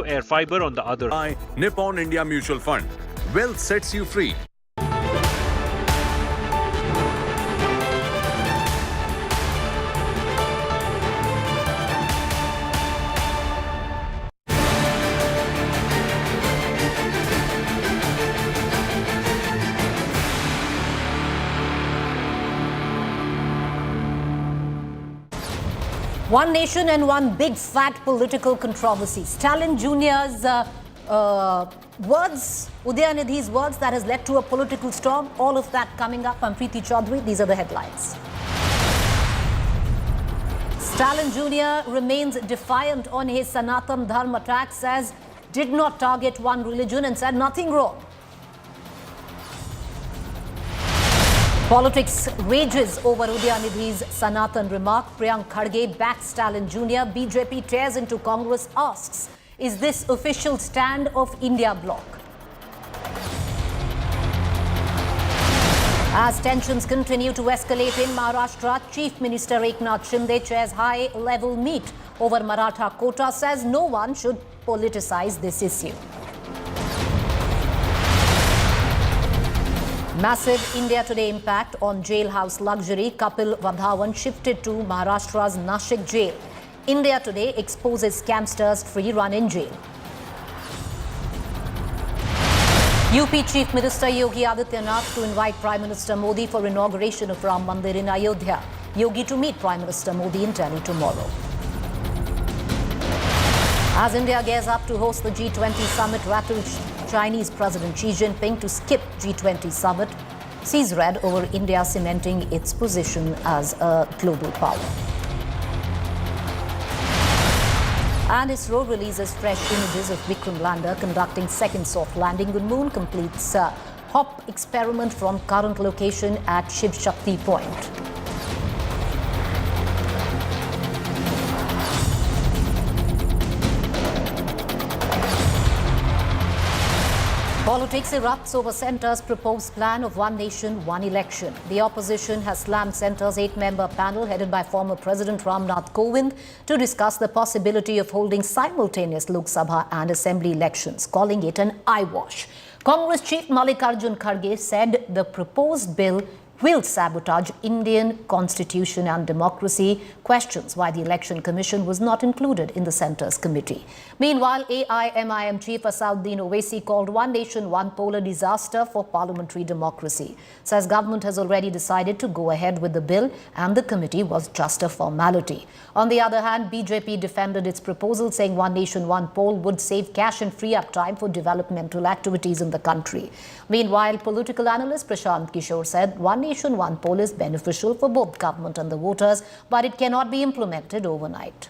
air fiber on the other. By Nippon India Mutual Fund. Wealth sets you free. One nation and one big fat political controversy. Stalin Jr.'s words, Udayanidi's words that has led to a political storm. All of that coming up. I'm Preeti Choudhry. These are the headlines. Stalin Jr. remains defiant on his Sanatan Dharma attack, says did not target one religion and said nothing wrong. Politics rages over Udayanidi's Sanatan remark. Priyank Kharge backs Stalin Jr. BJP tears into Congress, asks, is this official stand of India bloc? As tensions continue to escalate in Maharashtra, Chief Minister Eknath Shinde chairs high-level meet over Maratha quota, says no one should politicize this issue. Massive India Today impact on jailhouse luxury. Kapil Vadhavan shifted to Maharashtra's Nashik jail. India Today exposes scamsters' free run in jail. UP Chief Minister Yogi Adityanath to invite Prime Minister Modi for inauguration of Ram Mandir in Ayodhya. Yogi to meet Prime Minister Modi in Delhi tomorrow. As India gears up to host the G20 summit, rattled Chinese President Xi Jinping to skip G20 summit, sees red over India cementing its position as a global power. And ISRO releases fresh images of Vikram lander conducting second soft landing on moon, completes hop experiment from current location at Shiv Shakti point. Politics erupts over Centre's proposed plan of one nation, one election. The opposition has slammed Centre's 8-member panel headed by former President Ram Nath Kovind to discuss the possibility of holding simultaneous Lok Sabha and Assembly elections, calling it an eyewash. Congress Chief Mallikarjun Kharge said the proposed bill will sabotage Indian constitution and democracy, questions why the Election Commission was not included in the Centre's committee. Meanwhile, AIMIM Chief Asauddin Owaisi called one nation, one poll a disaster for parliamentary democracy. Says government has already decided to go ahead with the bill and the committee was just a formality. On the other hand, BJP defended its proposal, saying one nation, one poll would save cash and free up time for developmental activities in the country. Meanwhile, political analyst Prashant Kishore said one nation, one poll is beneficial for both government and the voters, but it cannot be implemented overnight.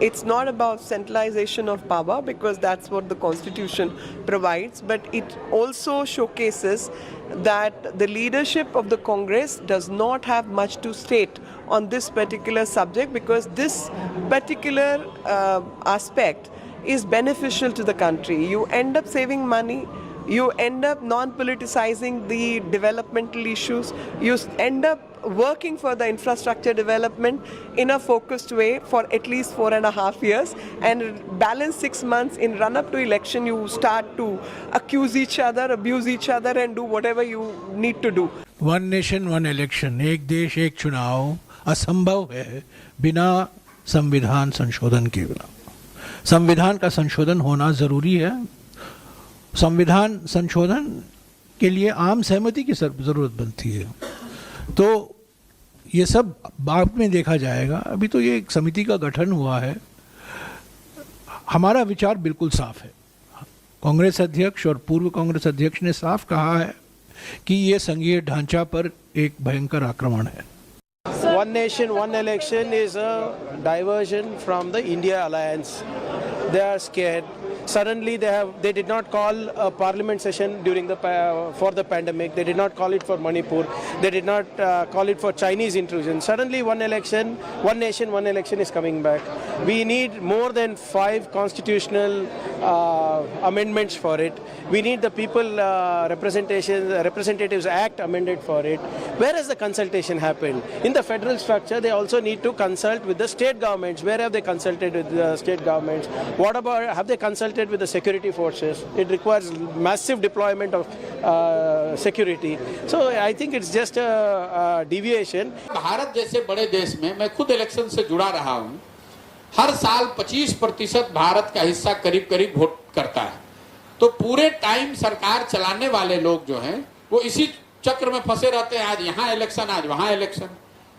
It's not about centralization of power because that's what the Constitution provides, but it also showcases that the leadership of the Congress does not have much to state on this particular subject because this particular aspect is beneficial to the country. You end up saving money, you end up non-politicizing the developmental issues, you end up working for the infrastructure development in a focused way for at least 4.5 years, and balance 6 months in run-up to election you start to accuse each other, abuse each other and do whatever you need to do. One nation, one election, एक देश एक चुनाव असंभव है बिना संविधान संशोधन के बिना। संविधान का संशोधन होना जरूरी है। संविधान संशोधन के लिए आम सहमति की जरूरत बनती है। तो ये सब बाद में देखा जाएगा। अभी तो ये एक समिति का गठन हुआ है। हमारा विचार बिल्कुल साफ है। कांग्रेस अध्यक्ष और पूर्व कांग्रेस अध्यक्ष ने साफ कहा है कि ये संघीय ढांचा पर एक भयंकर आक्रमण है। One nation, one election is a diversion from the India alliance. They are scared. Suddenly they did not call a parliament session during for the pandemic. They did not call it for Manipur. They did not call it for Chinese intrusion. Suddenly one election, one nation, one election is coming back. We need more than 5 constitutional amendments for it. We need the people Representatives Act amended for it. Where has the consultation happened? In the federal structure, they also need to consult with the state governments. Where have they consulted with the state governments? What about, have they consulted with the security forces? It requires massive deployment of security. So I think it's just a deviation. Bharat जैसे बड़े देश में मैं खुद election से जुड़ा रहा हूं, हर साल 25% भारत का हिस्सा करीब करीब वोट करता है। तो पूरे टाइम सरकार चलाने वाले लोग जो हैं वो इसी चक्र में फंसे रहते हैं, आज यहाँ इलेक्शन आज वहाँ इलेक्शन।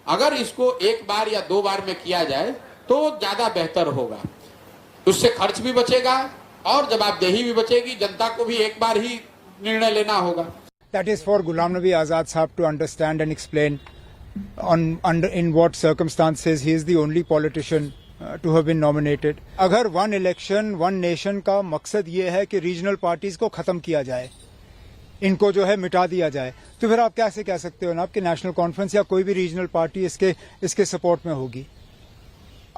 अगर इसको एक बार या दो बार में किया जाए तो ज्यादा बेहतर होगा, उससे खर्च भी बचेगा और जवाबदेही भी बचेगी, जनता को भी एक बार ही निर्णय लेना होगा। That is for Ghulam Nabi Azad Sahab to understand and explain in what circumstances he is the only politician to have been nominated. अगर one election, one nation का मकसद ये है कि regional parties को खत्म किया जाए, इनको जो है मिटा दिया जाए, तो फिर आप कैसे कह सकते हो ना आपकी नेशनल कॉन्फ्रेंस या कोई भी रीजनल पार्टी इसके सपोर्ट में होगी।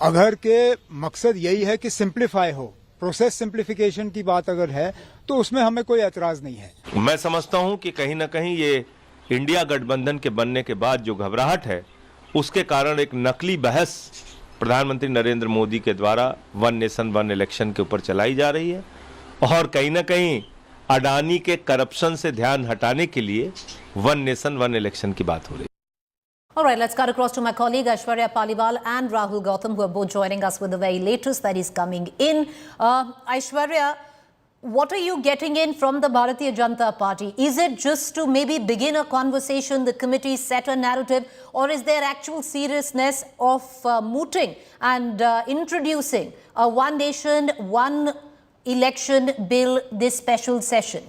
अगर के मकसद यही है कि सिंप्लीफाई हो, प्रोसेस सिंप्लीफिकेशन की बात अगर है तो उसमें हमें कोई एतराज नहीं है। मैं समझता हूं कि कहीं ना कहीं ये इंडिया गठबंधन के बनने के बाद जो घबराहट है उसके कारण एक नकली बहस प्रधानमंत्री नरेंद्र मोदी के द्वारा वन नेशन वन इलेक्शन के ऊपर चलाई जा रही है और कहीं ना कहीं अडानी के करप्शन से ध्यान हटाने के लिए वन नेशन वन इलेक्शन की बात हो रही है। All right, let's cut across to my colleague Aishwarya Paliwal and Rahul Gautam, who are both joining us with the very latest that is coming in. Aishwarya, what are you getting in from the Bharatiya Janata Party? Is it just to maybe begin a conversation, the committee set a narrative, or is there actual seriousness of mooting and introducing a one nation, one election bill this special session?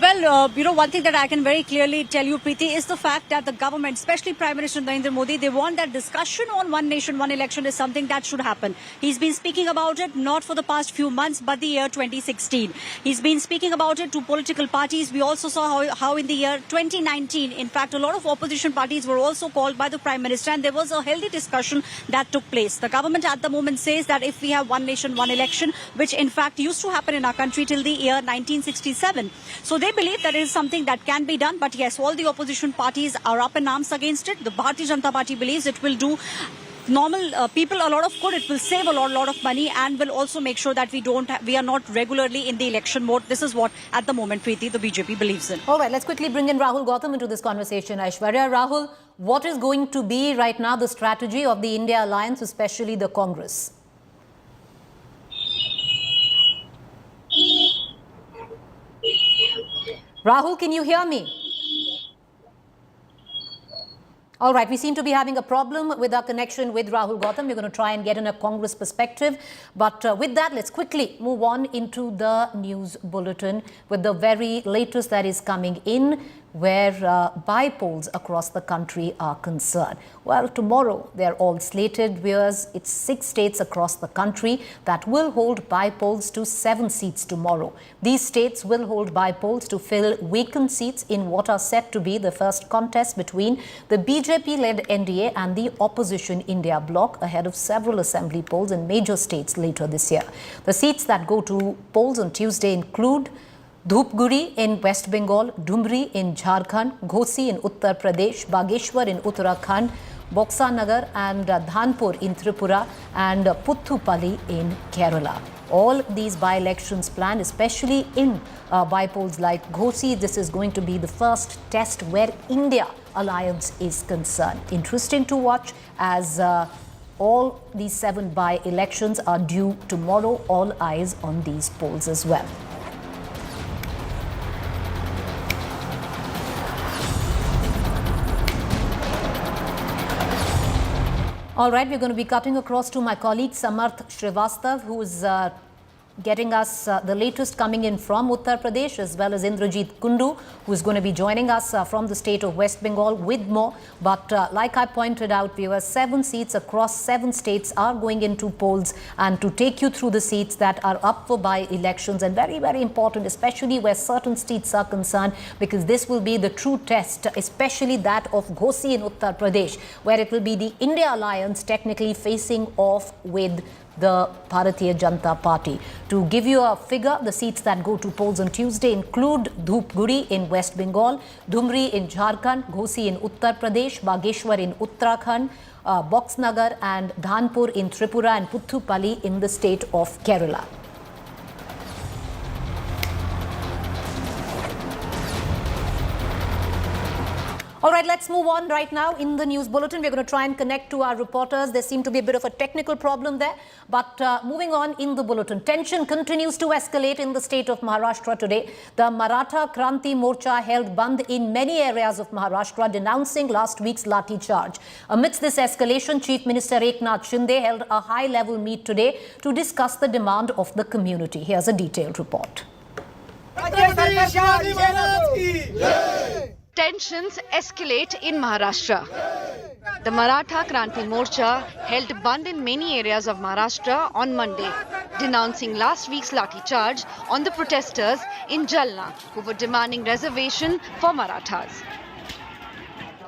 Well, one thing that I can very clearly tell you, Preeti, is the fact that the government, especially Prime Minister Narendra Modi, they want that discussion on one nation, one election is something that should happen. He's been speaking about it not for the past few months, but the year 2016. He's been speaking about it to political parties. We also saw how in the year 2019, in fact, a lot of opposition parties were also called by the Prime Minister, and there was a healthy discussion that took place. The government at the moment says that if we have one nation, one election, which in fact used to happen in our country till the year 1967. So they believe that it is something that can be done, but yes, all the opposition parties are up in arms against it. The Bharatiya Janata Party believes it will do normal people a lot of good. It will save a lot of money and will also make sure that we are not regularly in the election mode. This is what at the moment, Preeti, the BJP believes in. All right, let's quickly bring in Rahul Gautam into this conversation. Aishwarya, Rahul, what is going to be right now the strategy of the India Alliance, especially the Congress? Rahul, can you hear me? All right, we seem to be having a problem with our connection with Rahul Gautam. We're going to try and get in a Congress perspective. But with that, let's quickly move on into the news bulletin with the very latest that is coming in, where by-polls across the country are concerned. Well, tomorrow they're all slated, whereas it's 6 states across the country that will hold by-polls to 7 seats tomorrow. These states will hold by-polls to fill vacant seats in what are set to be the first contest between the BJP-led NDA and the opposition India bloc ahead of several assembly polls in major states later this year. The seats that go to polls on Tuesday include Dhupguri in West Bengal, Dumri in Jharkhand, Ghosi in Uttar Pradesh, Bageshwar in Uttarakhand, Boksanagar and Dhanpur in Tripura, and Puthupalli in Kerala. All these by-elections planned, especially in by-polls like Ghosi. This is going to be the first test where India Alliance is concerned. Interesting to watch as all these 7 by-elections are due tomorrow. All eyes on these polls as well. All right, we're going to be cutting across to my colleague Samarth Srivastav, who is getting us the latest coming in from Uttar Pradesh, as well as Indrajit Kundu, who is going to be joining us from the state of West Bengal with more. But like I pointed out, viewers, 7 seats across 7 states are going into polls, and to take you through the seats that are up for by-elections, and very, very important, especially where certain seats are concerned, because this will be the true test, especially that of Ghosi in Uttar Pradesh, where it will be the India Alliance technically facing off with the Bharatiya Janata Party. To give you a figure, the seats that go to polls on Tuesday include Dhupguri in West Bengal, Dhumri in Jharkhand, Ghosi in Uttar Pradesh, Bageshwar in Uttarakhand, Boxnagar and Dhanpur in Tripura, and Puthupalli in the state of Kerala. All right, let's move on right now in the news bulletin. We're going to try and connect to our reporters. There seemed to be a bit of a technical problem there. But moving on in the bulletin, tension continues to escalate in the state of Maharashtra today. The Maratha Kranti Morcha held bandh in many areas of Maharashtra, denouncing last week's Lathi charge. Amidst this escalation, Chief Minister Eknath Shinde held a high-level meet today to discuss the demand of the community. Here's a detailed report. Tensions escalate in Maharashtra. The Maratha Kranti Morcha held bandh in many areas of Maharashtra on Monday, denouncing last week's Lathi charge on the protesters in Jalna who were demanding reservation for Marathas.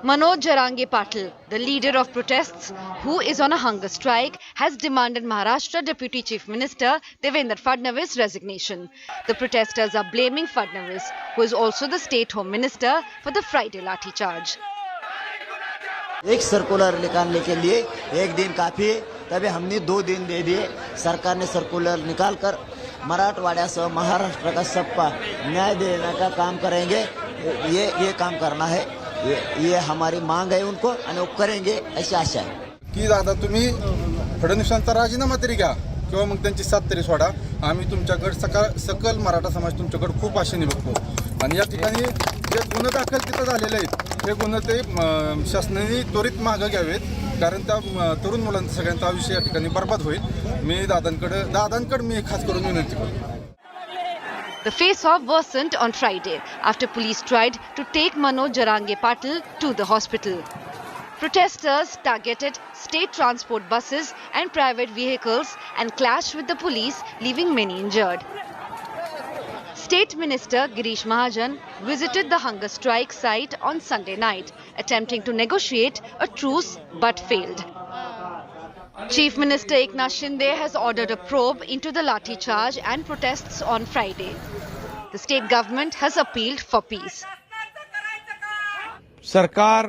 Manoj Jarange Patil, the leader of protests who is on a hunger strike, has demanded Maharashtra Deputy Chief Minister Devendra Fadnavis' resignation. The protesters are blaming Fadnavis, who is also the State Home Minister, for the Friday Lathi charge. एक circular निकालने के लिए एक दिन काफी है, तभी हमने 2 दिन दे दिए। सरकार ने सर्कुलर निकालकर मराठवाड़ा सह महाराष्ट्र का सबका न्याय देने का काम करेंगे। ये काम करना है, ये हमारी मांग है उनको आणि वो करेंगे अशी आशा आहे की दादा तुम्ही फडणवीसांचा राजीनामा तरी घ्या किंवा मग त्यांची साथ तरी सोडा। आम्ही तुमच्याकडे सकल मराठा समाज तुमच्याकडे खूप आशेने बघतो आणि या ठिकाणी जे गुन्हे दाखल तिथं झालेले आहेत हे गुन्हे ते शासनाने त्वरित मागे घ्यावेत, कारण त्या तरुण मुलांचा सगळ्यांचा आयुष्य या ठिकाणी बर्बाद होईल। मी दादांकडे मी खास करून विनंती करतो। The face-off worsened on Friday after police tried to take Manoj Jarange Patil to the hospital. Protesters targeted state transport buses and private vehicles and clashed with the police, leaving many injured. State Minister Girish Mahajan visited the hunger strike site on Sunday night, attempting to negotiate a truce but failed. Chief Minister Eknath Shinde has ordered a probe into the Lathi charge and protests on Friday. The state government has appealed for peace. सरकार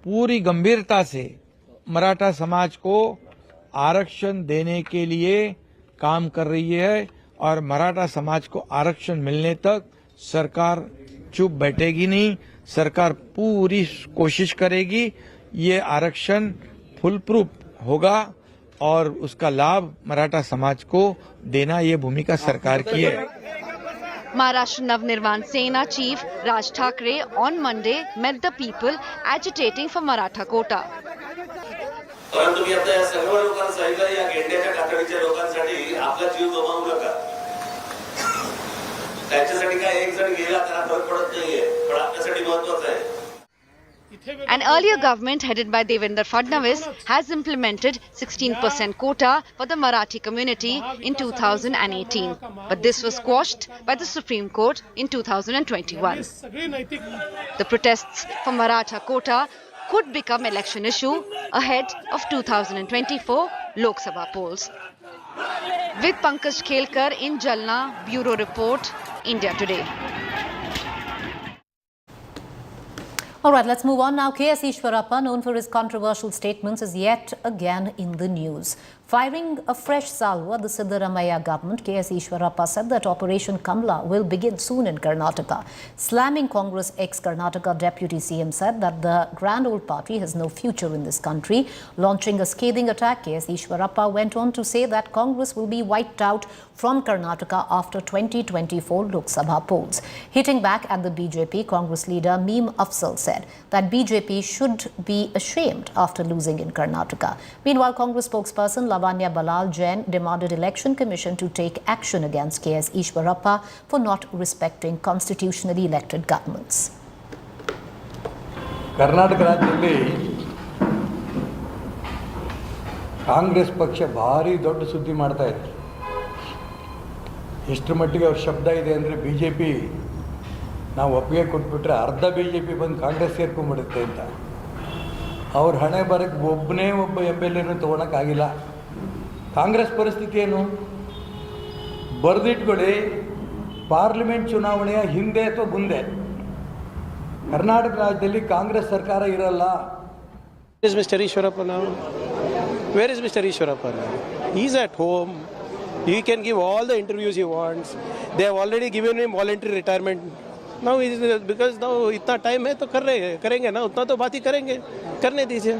पूरी गंभीरता से मराठा समाज को आरक्षण देने के लिए काम कर रही है और मराठा समाज को आरक्षण मिलने तक सरकार चुप बैठेगी नहीं। सरकार पूरी कोशिश करेगी ये आरक्षण फुल प्रूफ होगा और उसका लाभ मराठा समाज को देना ये भूमिका सरकार की है। Maharashtra Navnirman Sena Chief Raj Thackeray on Monday met the people agitating for Maratha quota. परंतु मी आता या सर्व लोकांना सांगितलं या गेंड्याच्या कातडीच्या लोकांसाठी आपला जीव गमावू नका। त्याच्यासाठी काय एक जण गेला त्याला फरक पडत नाहीये, पण आपल्यासाठी महत्त्वाचं आहे। An earlier government headed by Devendra Fadnavis has implemented 16% quota for the Marathi community in 2018. But this was quashed by the Supreme Court in 2021. The protests for Maratha quota could become election issue ahead of 2024 Lok Sabha polls. With Pankaj Khelkar in Jalna, Bureau Report, India Today. All right, let's move on now. K.S. Ishwarappa, known for his controversial statements, is yet again in the news. Firing a fresh salvo at the Siddaramaiah government, K.S. Ishwarappa said that Operation Kamla will begin soon in Karnataka. Slamming Congress ex-Karnataka Deputy CM said that the grand old party has no future in this country. Launching a scathing attack, K.S. Ishwarappa went on to say that Congress will be wiped out from Karnataka after 2024 Lok Sabha polls. Hitting back at the BJP, Congress leader Meem Afzal said that BJP should be ashamed after losing in Karnataka. Meanwhile, Congress spokesperson Lavanya Balal Jain demanded Election Commission to take action against KS Ishwarappa for not respecting constitutionally elected governments. Karnataka ರಾಜ್ಯದಲ್ಲಿ ಕಾಂಗ್ರೆಸ್ ಪಕ್ಷ ಭಾರಿ ದೊಡ್ಡ ಸುದ್ದಿ ಮಾಡ್ತಾ ಇದೆ. ಎಷ್ಟರ ಮಟ್ಟಿಗೆ ಅವ್ರ ಶಬ್ದ ಇದೆ ಅಂದರೆ BJP ನಾವು ಒಪ್ಪಿಗೆ ಕೊಟ್ಬಿಟ್ರೆ ಅರ್ಧ BJP ಬಂದು ಕಾಂಗ್ರೆಸ್ ಸೇರ್ಕೊಂಡ್ಬಿಡುತ್ತೆ ಅಂತ. ಅವ್ರ ಹಣೆ ಬರಕ್ಕೆ ಒಬ್ಬನೇ ಒಬ್ಬ MLA ತೊಗೊಳಕ್ಕಾಗಿಲ್ಲ. ಕಾಂಗ್ರೆಸ್ ಪರಿಸ್ಥಿತಿ ಏನು ಬರೆದಿಟ್ಕೊಳ್ಳಿ, ಪಾರ್ಲಿಮೆಂಟ್ ಚುನಾವಣೆಯ ಹಿಂದೆ ಅಥವಾ ಮುಂದೆ ಕರ್ನಾಟಕ ರಾಜ್ಯದಲ್ಲಿ ಕಾಂಗ್ರೆಸ್ ಸರ್ಕಾರ ಇರಲ್ಲ. Where is Mr. Ishwarappa now? Where is Mr. Ishwarappa now? He's at home. He can give all the interviews he wants. They have already given him voluntary retirement. Now because now इतना time है तो कर रहे हैं, करेंगे ना, उतना तो बात ही करेंगे, करने दीजिए.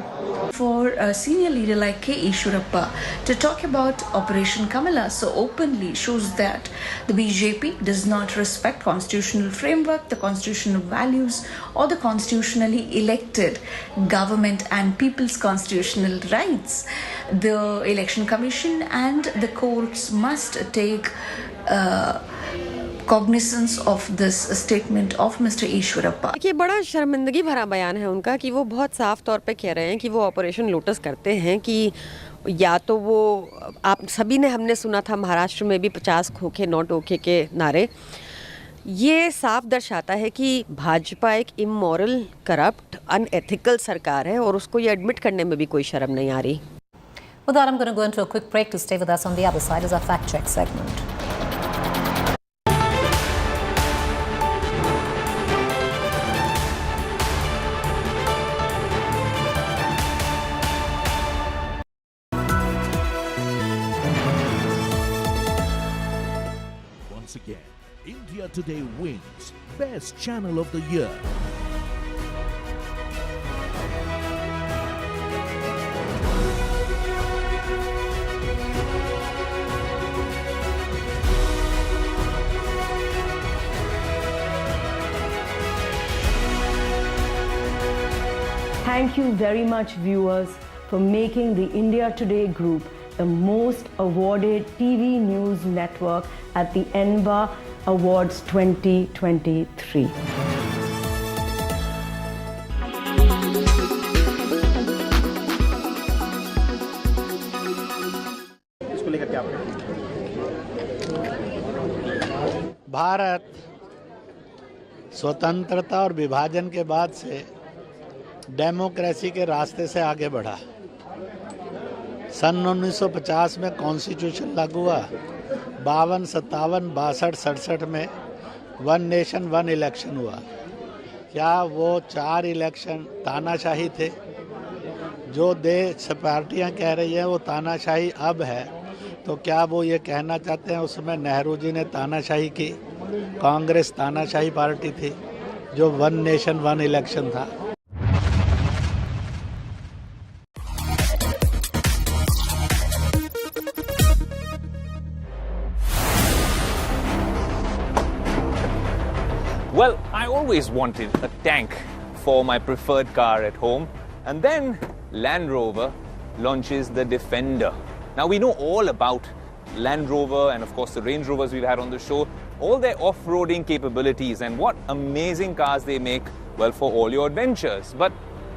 For a senior leader like K. Ishwarappa to talk about Operation Kamala so openly shows that the BJP does not respect constitutional framework, the constitutional values or the constitutionally elected government and people's constitutional rights. The Election Commission and the courts must take cognizance of this statement of Mr. Ishwarappa. देखिए, बड़ा शर्मिंदगी भरा बयान है उनका कि वो बहुत साफ तौर पे कह रहे हैं कि वो ऑपरेशन लोटस करते हैं कि या तो वो आप सभी ने हमने सुना था महाराष्ट्र में भी 50 खोखे 9 टोखे के नारे. ये साफ दर्शाता है कि भाजपा एक इमोरल, करप्ट, अनएथिकल सरकार है और उसको ये एडमिट करने में भी कोई शर्म नहीं आ रही. With that, I'm going to go into a quick break. To stay with us on the other side is our fact check segment. Once again, India Today wins Best Channel of the Year. Thank you very much, viewers, for making the India Today Group the most awarded TV news network at the ENVA Awards 2023. Bharat स्वतंत्रता और विभाजन के बाद से democracy के रास्ते से आगे बढ़ा. सन 1950 में कॉन्स्टिट्यूशन लागू हुआ. 52, 57, 62, 67 में वन नेशन वन इलेक्शन हुआ. क्या वो 4 इलेक्शन तानाशाही थे? जो देश पार्टियां कह रही हैं वो तानाशाही अब है, तो क्या वो ये कहना चाहते हैं उसमें नेहरू जी ने तानाशाही की? कांग्रेस तानाशाही पार्टी थी जो वन नेशन वन इलेक्शन था. Well, I always wanted a tank for my preferred car at home, and then Land Rover launches the Defender. Now we know all about Land Rover and of course the Range Rovers we've had on the show, all their off-roading capabilities and what amazing cars they make, well, for all your adventures. But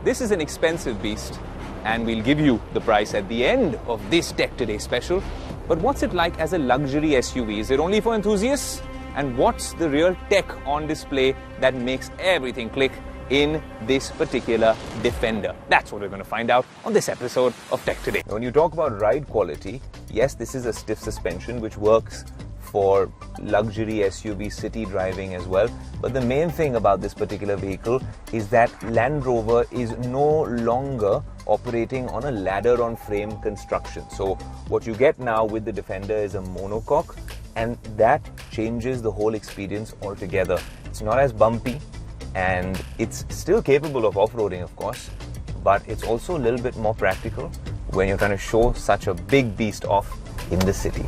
this is an expensive beast, and we'll give you the price at the end of this Tech Today special. But what's it like as a luxury SUV? Is it only for enthusiasts? And what's the real tech on display that makes everything click in this particular Defender? That's what we're going to find out on this episode of Tech Today. When you talk about ride quality, yes, this is a stiff suspension which works for luxury SUV city driving as well. But the main thing about this particular vehicle is that Land Rover is no longer operating on a ladder on frame construction. So what you get now with the Defender is a monocoque, and that changes the whole experience altogether. It's not as bumpy, and it's still capable of off-roading, of course, but it's also a little bit more practical when you're trying to show such a big beast off in the city.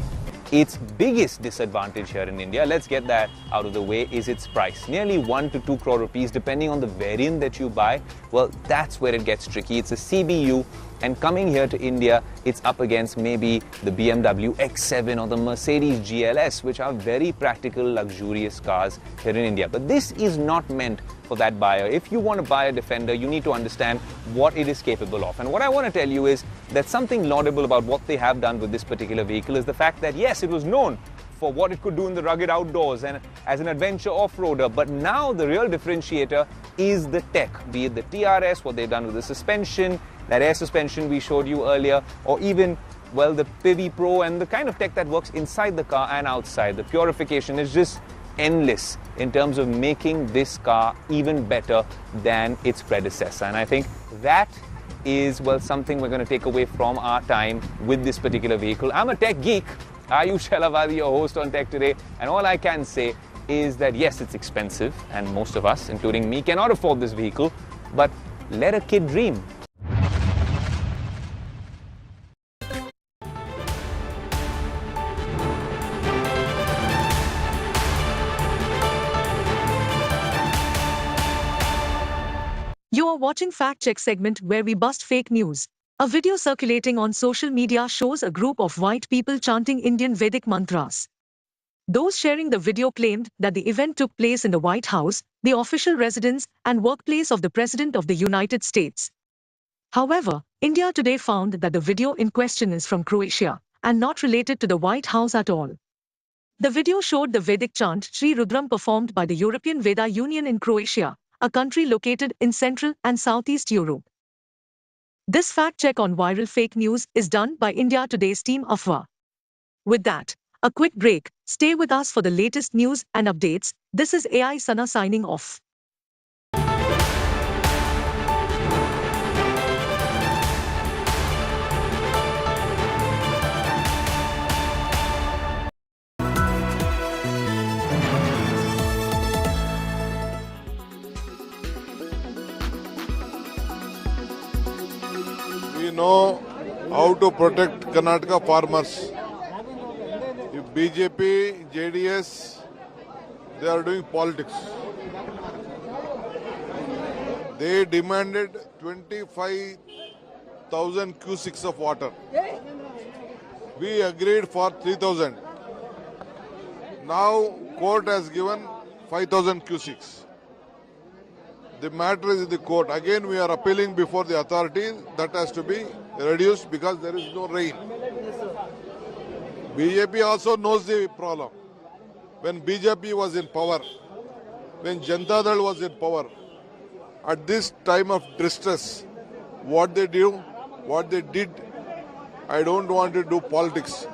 its biggest disadvantage here in India, let's get that out of the way, is its price. Nearly 1 to 2 crore rupees, depending on the variant that you buy. Well, that's where it gets tricky. It's a CBU, and coming here to India, it's up against maybe the BMW X7 or the Mercedes GLS, which are very practical, luxurious cars here in India. But this is not meant for that buyer. If you want to buy a Defender, you need to understand what it is capable of. And what I want to tell you is that something laudable about what they have done with this particular vehicle is the fact that, yes, it was known for what it could do in the rugged outdoors and as an adventure off-roader. But now the real differentiator is the tech, be it the TRS, what they've done with the suspension, that air suspension we showed you earlier, or even, well, the PIVI Pro and the kind of tech that works inside the car and outside. The purification is just endless in terms of making this car even better than its predecessor. And I think that is, well, something we're going to take away from our time with this particular vehicle. I'm a tech geek. Ayush Elavadi, your host on Tech Today, and all I can say is that yes, it's expensive, and most of us, including me, cannot afford this vehicle, but let a kid dream. You are watching Fact Check segment where we bust fake news. A video circulating on social media shows a group of white people chanting Indian Vedic mantras. Those sharing the video claimed that the event took place in the White House, the official residence and workplace of the President of the United States. However, India Today found that the video in question is from Croatia and not related to the White House at all. The video showed the Vedic chant Sri Rudram performed by the European Veda Union in Croatia, a country located in Central and Southeast Europe. This fact check on viral fake news is done by India Today's team Afwa. With that, a quick break. Stay with us for the latest news and updates. This is AI Sana signing off. We know how to protect Karnataka farmers. If BJP, JDS, they are doing politics. They demanded 25,000 cusics of water. We agreed for 3,000. Now court has given 5,000 cusics. The matter is in the court. Again, we are appealing before the authorities. That has to be reduced because there is no rain. BJP also knows the problem. When BJP was in power, when Janata Dal was in power, at this time of distress, what they do, what they did, I don't want to do politics.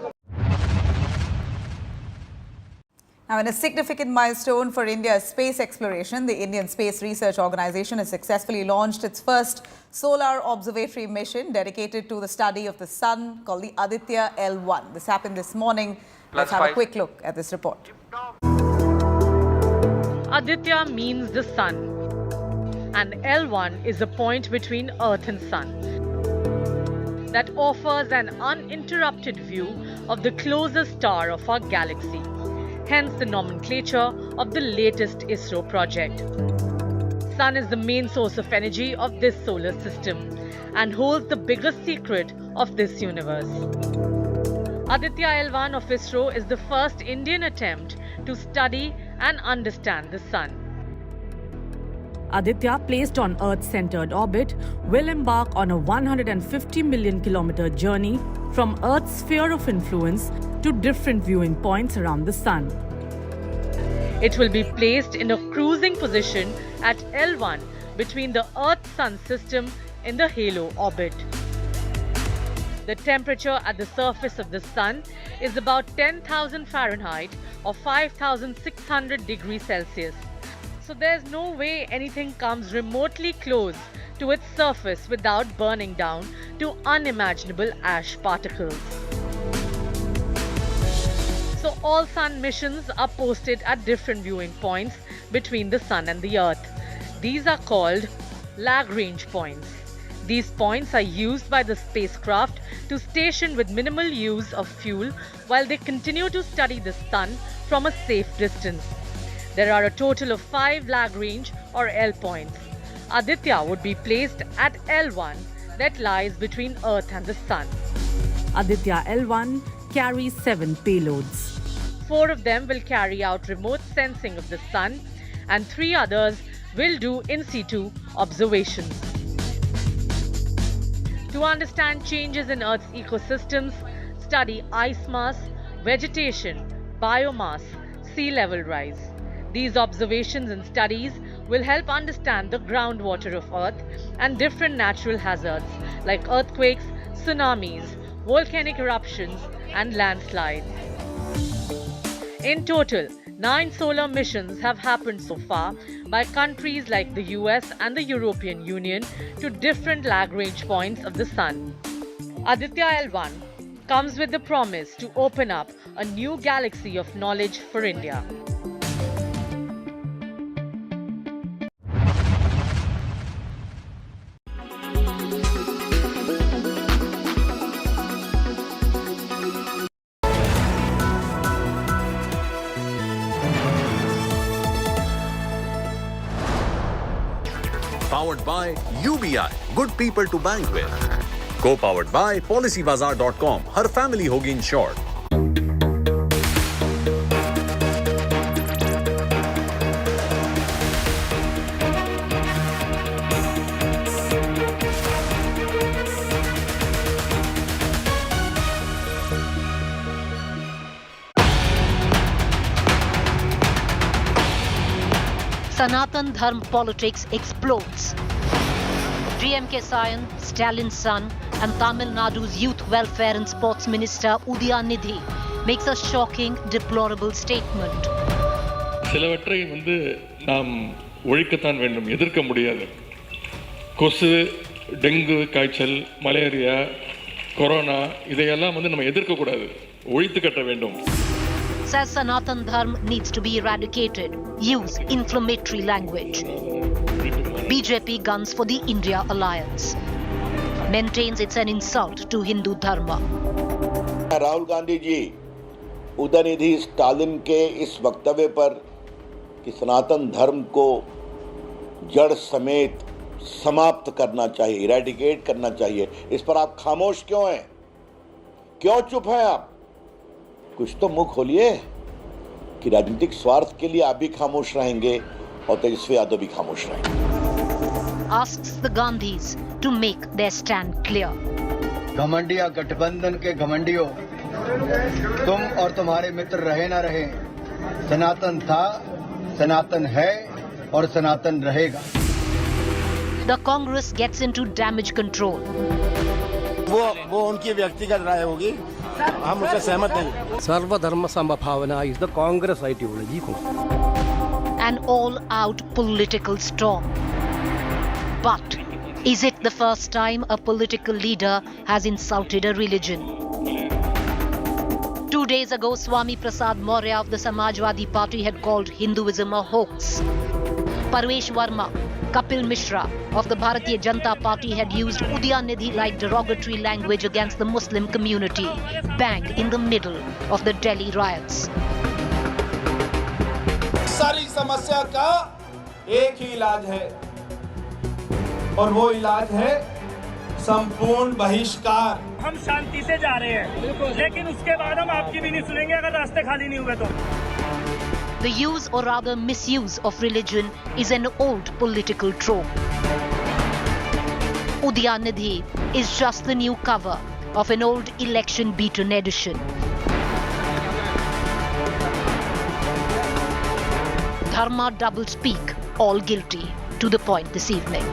Now, in a significant milestone for India's space exploration, the Indian Space Research Organisation has successfully launched its first solar observatory mission dedicated to the study of the sun called the Aditya L1. This happened this morning. Let's have a quick look at this report. Aditya means the sun, and L1 is a point between Earth and Sun that offers an uninterrupted view of the closest star of our galaxy. Hence the nomenclature of the latest ISRO project. Sun is the main source of energy of this solar system and holds the biggest secret of this universe. Aditya L1 of ISRO is the first Indian attempt to study and understand the sun. Aditya, placed on Earth-centered orbit, will embark on a 150 million kilometer journey from Earth's sphere of influence to different viewing points around the sun. It will be placed in a cruising position at L1 between the Earth-Sun system in the halo orbit. The temperature at the surface of the sun is about 10,000 Fahrenheit or 5,600 degrees Celsius. So there's no way anything comes remotely close to its surface without burning down to unimaginable ash particles. So all sun missions are posted at different viewing points between the sun and the earth. These are called Lagrange points. These points are used by the spacecraft to station with minimal use of fuel while they continue to study the sun from a safe distance. There are a total of 5 Lagrange or L points. Aditya would be placed at L1 that lies between Earth and the sun. Aditya L1 carries 7 payloads. 4 of them will carry out remote sensing of the sun and 3 others will do in situ observations. To understand changes in Earth's ecosystems, study ice mass, vegetation, biomass, sea level rise. These observations and studies will help understand the groundwater of Earth and different natural hazards like earthquakes, tsunamis, volcanic eruptions and landslides. In total, 9 solar missions have happened so far by countries like the US and the European Union to different Lagrange points of the sun. Aditya L1 comes with the promise to open up a new galaxy of knowledge for India. Powered by UBI, good people to bank with. Co-powered by PolicyBazaar.com, her family होगी insured. Sanatan Dharm politics explodes. DMK scion, Stalin's son, and Tamil Nadu's Youth Welfare and Sports Minister Udayamnidhi makes a shocking, deplorable statement. சிலவற்றை நாம் ஒழிக்கத்தான் வேண்டும், எதிர்க்க முடியாது. கொசு, dengue காய்ச்சல், malaria, corona இதையெல்லாம் நம்ம எதிர்க்க கூடாது, ஒழித்து கட்ட வேண்டும். Says Sanatan Dharm needs to be eradicated. Use inflammatory language. BJP guns for the India alliance. Maintains it's an insult to Hindu dharma. Rahul Gandhi ji Udhayanidhi Stalin के इस वक्तव्य पर कि सनातन धर्म को जड़ समेत समाप्त करना चाहिए, इरेडिकेट करना चाहिए, इस पर आप खामोश क्यों हैं? क्यों चुप हैं आप? कुछ तो मुंह खोलिए कि राजनीतिक स्वार्थ के लिए आप भी खामोश रहेंगे और तेजस्वी यादव भी खामोश रहेंगे. Asks the Gandhis to make their stand clear. घमंडिया गठबंधन के घमंडियों, तुम और तुम्हारे मित्र रहे ना रहे, सनातन था, सनातन है और सनातन रहेगा. The Congress gets into damage control. वो उनकी व्यक्तिगत राय होगी, हम उससे सहमत नहीं. सर्वधर्म समभावना is the Congress ideology. An all-out political storm. But is it the first time a political leader has insulted a religion? 2 days ago, Swami Prasad Maurya of the Samajwadi Party had called Hinduism a hoax. Parvesh Verma, Kapil Mishra of the Bharatiya Janata Party had used Udayamnidhi-like derogatory language against the Muslim community, bang in the middle of the Delhi riots. सारी समस्या का एक ही इलाज है और वो इलाज है संपूर्ण बहिष्कार. हम शांति से जा रहे हैं, लेकिन उसके बाद हम आपकी भी नहीं सुनेंगे अगर रास्ते खाली नहीं हुए तो. The use or rather misuse of religion is an old political trope. Udayamnidhi is just the new cover of an old election-beaten edition. Dharma double-speak, all guilty. To the point this evening.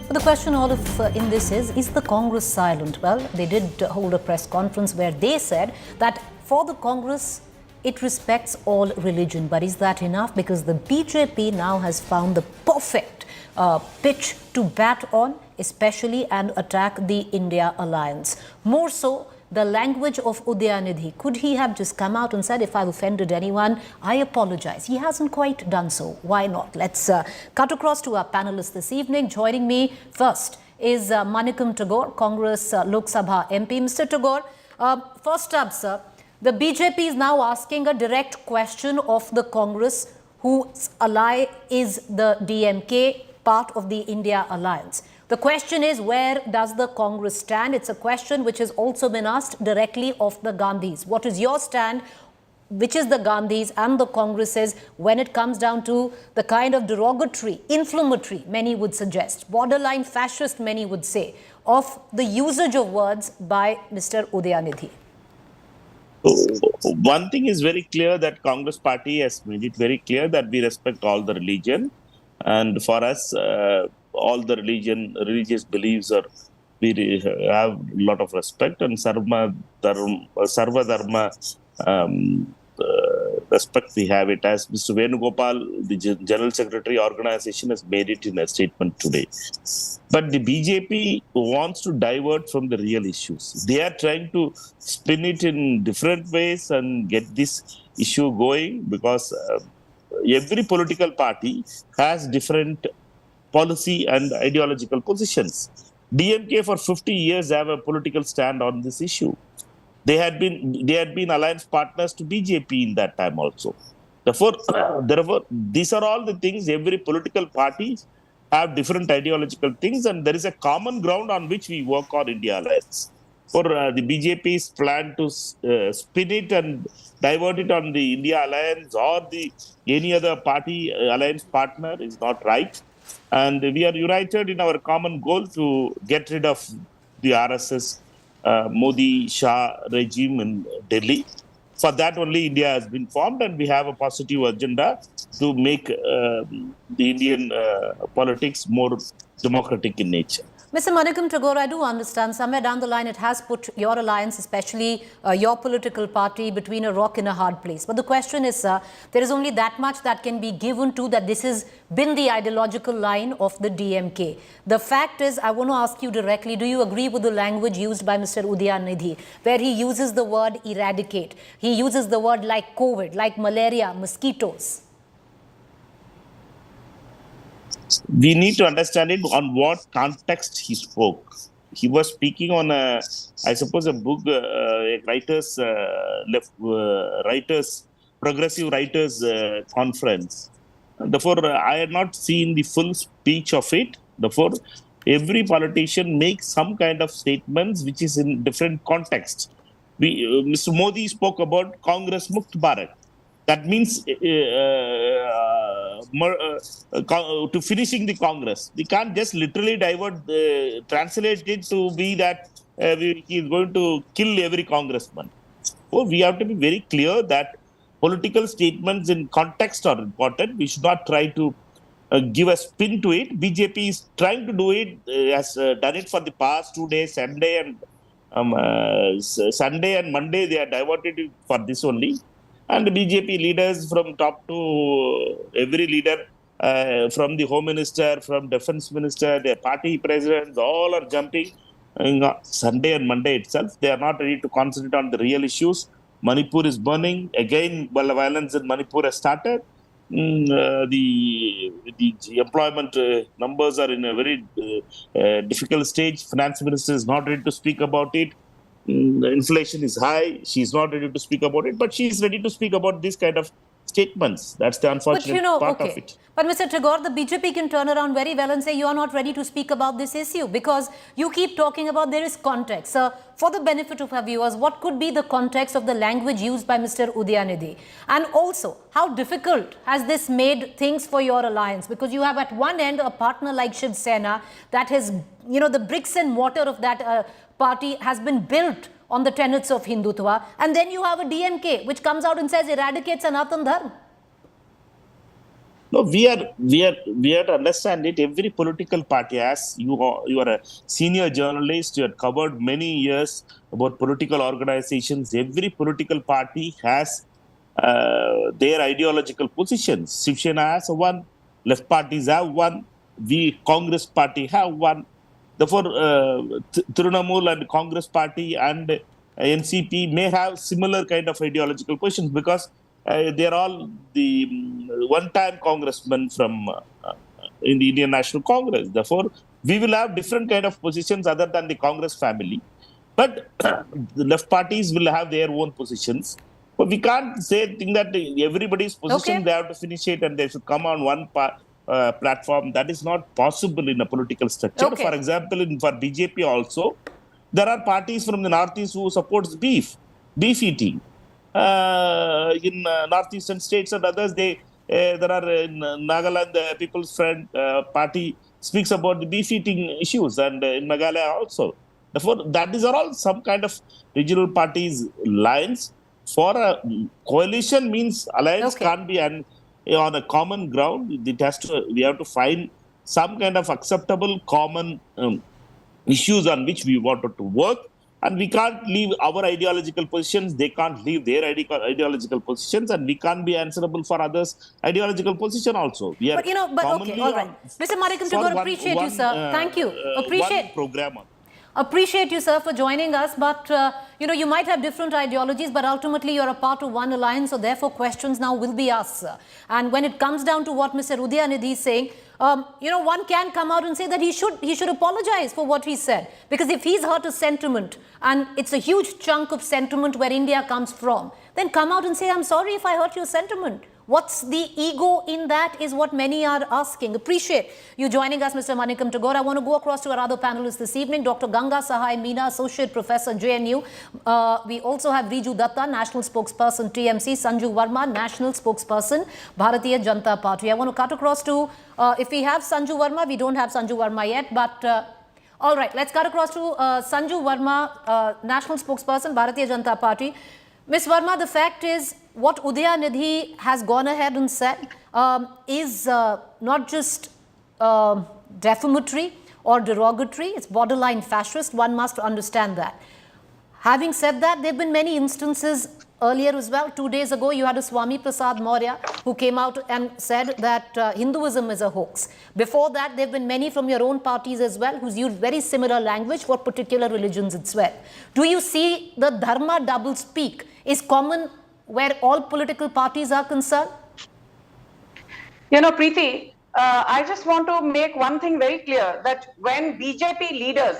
But the question all of in this is the Congress silent? Well, they did hold a press conference where they said that for the Congress, it respects all religion. But is that enough? Because the BJP now has found the perfect pitch to bat on, especially and attack the India alliance. More so the language of Udayanidhi. Could he have just come out and said, if I've offended anyone, I apologize? He hasn't quite done so. Why not? Let's cut across to our panelists this evening. Joining me first is Manikam Tagore, Congress Lok Sabha MP. Mr. Tagore, first up, sir, the BJP is now asking a direct question of the Congress, whose ally is the DMK, part of the India alliance. The question is, where does the Congress stand? It's a question which has also been asked directly of the Gandhis. What is your stand, which is the Gandhis and the Congresses, when it comes down to the kind of derogatory, inflammatory, many would suggest, borderline fascist, many would say, of the usage of words by Mr. Udayanidhi? One thing is very clear, that Congress party has made it very clear that we respect all the religion, and for us, all the religious beliefs are, we have a lot of respect, and Sarva Dharma respect we have it. As Mr. Venugopal, the General Secretary organization, has made it in a statement today. But the BJP wants to divert from the real issues. They are trying to spin it in different ways and get this issue going, because every political party has different policy and ideological positions. DMK for 50 years have a political stand on this issue. They had been alliance partners to BJP in that time also. Therefore, these are all the things. Every political party have different ideological things, and there is a common ground on which we work on India alliance. For the BJP's plan to spin it and divert it on the India alliance or any other party alliance partner is not right. And we are united in our common goal to get rid of the RSS Modi-Shah regime in Delhi. For that only India has been formed, and we have a positive agenda to make the Indian politics more democratic in nature. Mr. Manikam Tagore, I do understand somewhere down the line it has put your alliance, especially your political party, between a rock and a hard place. But the question is, sir, there is only that much that can be given to that this has been the ideological line of the DMK. The fact is, I want to ask you directly, do you agree with the language used by Mr. Udayanidhi, where he uses the word eradicate? He uses the word like COVID, like malaria, mosquitoes. We need to understand it on what context he spoke. He was speaking on I suppose, a book, a progressive writers conference. Therefore, I had not seen the full speech of it. Therefore, every politician makes some kind of statements which is in different context. Mr. Modi spoke about Congress Mukt Bharat. That means to finishing the Congress. We can't just literally translate it to be that he is going to kill every congressman. So we have to be very clear that political statements in context are important. We should not try to give a spin to it. BJP is trying to do it, has done it for the past 2 days, Sunday and Monday. They are diverted for this only. And the BJP leaders from top to every leader, from the Home Minister, from Defense Minister, their party presidents, all are jumping Sunday and Monday itself. They are not ready to concentrate on the real issues. Manipur is burning. Again, violence in Manipur has started. The employment numbers are in a very difficult stage. Finance Minister is not ready to speak about it. Inflation is high. She's not ready to speak about it, but she's ready to speak about this kind of statements. That's the unfortunate part of it. But Mr. Tagore, the BJP can turn around very well and say you are not ready to speak about this issue, because you keep talking about there is context. For the benefit of our viewers, what could be the context of the language used by Mr. Udayanidhi? And also, how difficult has this made things for your alliance? Because you have at one end a partner like Shiv Sena that has, the bricks and mortar of that party has been built on the tenets of Hindutva, and then you have a DMK which comes out and says eradicates Sanatan Dharma. No, we are to understand it. Every political party, as you are a senior journalist, you have covered many years about political organizations. Every political party has their ideological positions. Shiv Sena has one, left parties have one, we Congress party have one. Therefore, Trinamool and Congress party and NCP may have similar kind of ideological positions because they are all the one-time congressmen from in the Indian National Congress. Therefore, we will have different kind of positions other than the Congress family. But the left parties will have their own positions. But we can't think that everybody's position, they have to finish it and they should come on one platform. That is not possible in a political structure. For example, for BJP also, there are parties from the Northeast who supports beef eating. In northeastern states and others, there are in Nagaland, the People's Front Party speaks about the beef eating issues, and in Meghalaya also. Therefore, that is all some kind of regional parties lines. For a coalition means alliance can't be on a common ground. We have to find some kind of acceptable common issues on which we wanted to work. And we can't leave our ideological positions. They can't leave their ideological positions, and we can't be answerable for others' ideological position also. We are all right. Mr. Manickam Tagore, appreciate you, sir. Thank you. Appreciate you, sir, for joining us. But, you might have different ideologies, but ultimately you're a part of one alliance. So therefore, questions now will be asked, sir. And when it comes down to what Mr. Udayanithi is saying, one can come out and say that he should apologize for what he said. Because if he's hurt a sentiment, and it's a huge chunk of sentiment where India comes from, then come out and say, I'm sorry if I hurt your sentiment. What's the ego in that is what many are asking. Appreciate you joining us, Mr. Manickam Tagore. I want to go across to our other panelists this evening. Dr. Ganga Sahai Meena, Associate Professor, JNU. We also have Riju Datta, National Spokesperson, TMC. Sanju Verma, National Spokesperson, Bharatiya Janata Party. I want to cut across to, if we have Sanju Verma, we don't have Sanju Verma yet, but all right, let's cut across to Sanju Verma, National Spokesperson, Bharatiya Janata Party. Ms. Verma, the fact is, what Udayanithi has gone ahead and said is not just defamatory or derogatory, it's borderline fascist. One must understand that. Having said that, there have been many instances earlier as well. 2 days ago, you had a Swami Prasad Maurya who came out and said that Hinduism is a hoax. Before that, there have been many from your own parties as well who's used very similar language for particular religions as well. Do you see the dharma double speak is common where all political parties are concerned? Preeti, I just want to make one thing very clear, that when BJP leaders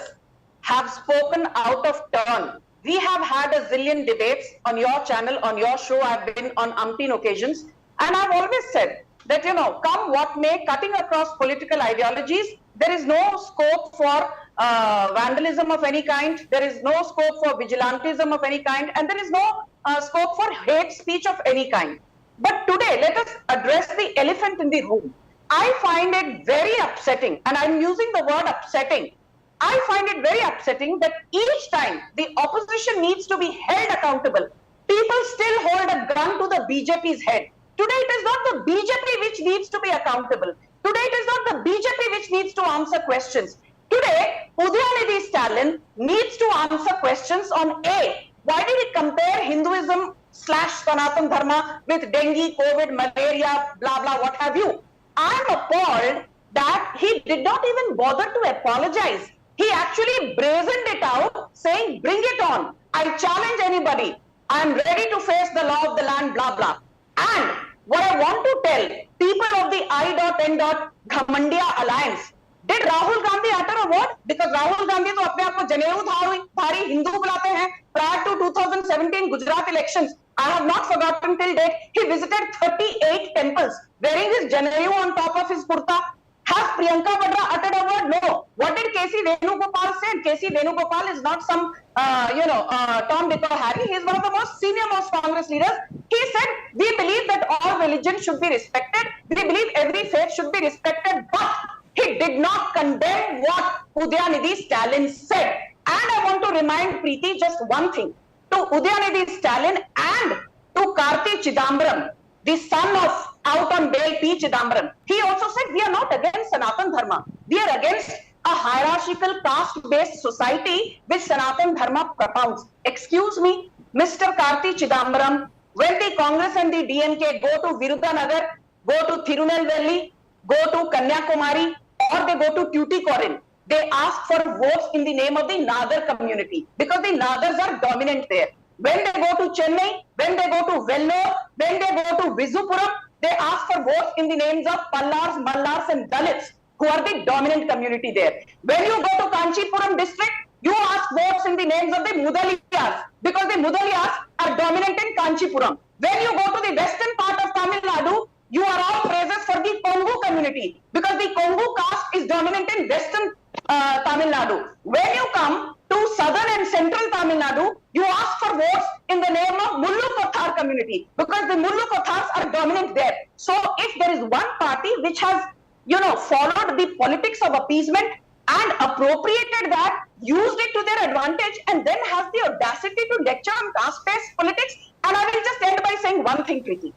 have spoken out of turn, we have had a zillion debates on your channel, on your show. I've been on umpteen occasions, and I've always said that, come what may, cutting across political ideologies, there is no scope for vandalism of any kind, there is no scope for vigilantism of any kind, and there is no scope for hate speech of any kind. But today, let us address the elephant in the room. I find it very upsetting, and I'm using the word upsetting. I find it very upsetting that each time the opposition needs to be held accountable, people still hold a gun to the BJP's head. Today, it is not the BJP which needs to be accountable. Today, it is not the BJP which needs to answer questions. Today, Udayanithi Stalin needs to answer questions on A, why did he compare Hinduism / Sanatan Dharma with dengue, COVID, malaria, blah, blah, what have you? I'm appalled that he did not even bother to apologize. He actually brazened it out, saying, bring it on. I challenge anybody. I'm ready to face the law of the land, blah, blah. And what I want to tell people of the I.N. Ghamandiya Alliance, did Rahul Gandhi utter a word? Because Rahul Gandhi to apne aap ko Janeru-dhari Hindu bulate hain. Prior to 2017 Gujarat elections, I have not forgotten till date, he visited 38 temples, wearing his Janeru on top of his kurta. Has Priyanka Vadra uttered a word? No. What did K.C. Venugopal say? K.C. Venugopal is not some, Tom, Dick or Harry. He is one of the most senior-most Congress leaders. He said, we believe that all religions should be respected. We believe every faith should be respected. But he did not condemn what Udayanithi Stalin said. And I want to remind Preeti just one thing. To Udayanithi Stalin and to Karti Chidambaram, the son of out on bail P. Chidambaram, he also said, we are not against Sanatan Dharma. We are against a hierarchical caste-based society which Sanatan Dharma propounds. Excuse me, Mr. Karti Chidambaram, when the Congress and the DMK go to Virudanagar, go to Tirunelveli, go to Kanyakumari, or they go to Tuticorin, they ask for votes in the name of the Nadar community because the Nadars are dominant there. When they go to Chennai, when they go to Vellore, when they go to Vizupuram, they ask for votes in the names of Pallars, Mallars and Dalits, who are the dominant community there. When you go to Kanchipuram district, you ask votes in the names of the Mudaliyas because the Mudaliyas are dominant in Kanchipuram. When you go to the western part of Tamil Nadu, you are all praises for the Kongu community because the Kongu caste is dominant in western Tamil Nadu. When you come to southern and central Tamil Nadu, you ask for votes in the name of Mullu Kothar community because the Mullu Kothars are dominant there. So if there is one party which has, followed the politics of appeasement and appropriated that, used it to their advantage, and then has the audacity to lecture on caste-based politics, and I will just end by saying one thing, Preeti.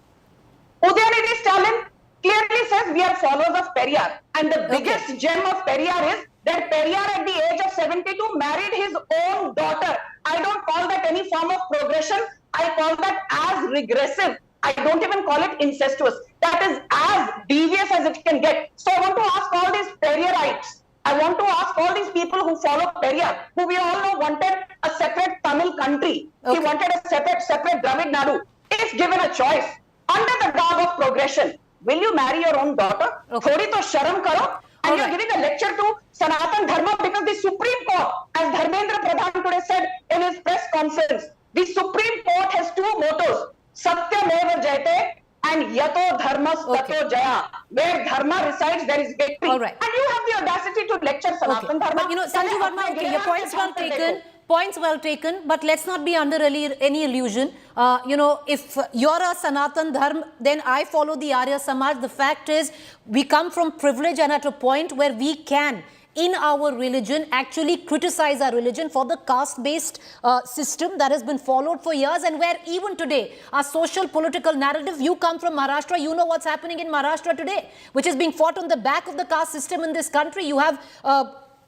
Udayanithi Stalin clearly says we are followers of Periyar, and the biggest gem of Periyar is that Periyar at the age of 72 married his own daughter. I don't call that any form of progression. I call that as regressive. I don't even call it incestuous. That is as devious as it can get. So I want to ask all these Periyarites, I want to ask all these people who follow Periyar, who we all know wanted a separate Tamil country. He wanted a separate Dravid Nadu. If given a choice, under the garb of progression, will you marry your own daughter? Thodi to sharam karo. And you're giving a lecture to Sanatan Dharma because the Supreme Court, as Dharmendra Pradhan today said in his press conference, the Supreme Court has two mottos, Satyameva Jayate and Yato Dharmas Tato Jaya. Where Dharma resides, there is victory. And you have the audacity to lecture Sanatan Dharma. But, Sanju Verma, your point's well taken. Points well taken, but let's not be under any illusion. If you're a Sanatan Dharma, then I follow the Arya Samaj. The fact is, we come from privilege and at a point where we can, in our religion, actually criticize our religion for the caste-based system that has been followed for years, and where even today, our social political narrative, you come from Maharashtra, you know what's happening in Maharashtra today, which is being fought on the back of the caste system in this country. You have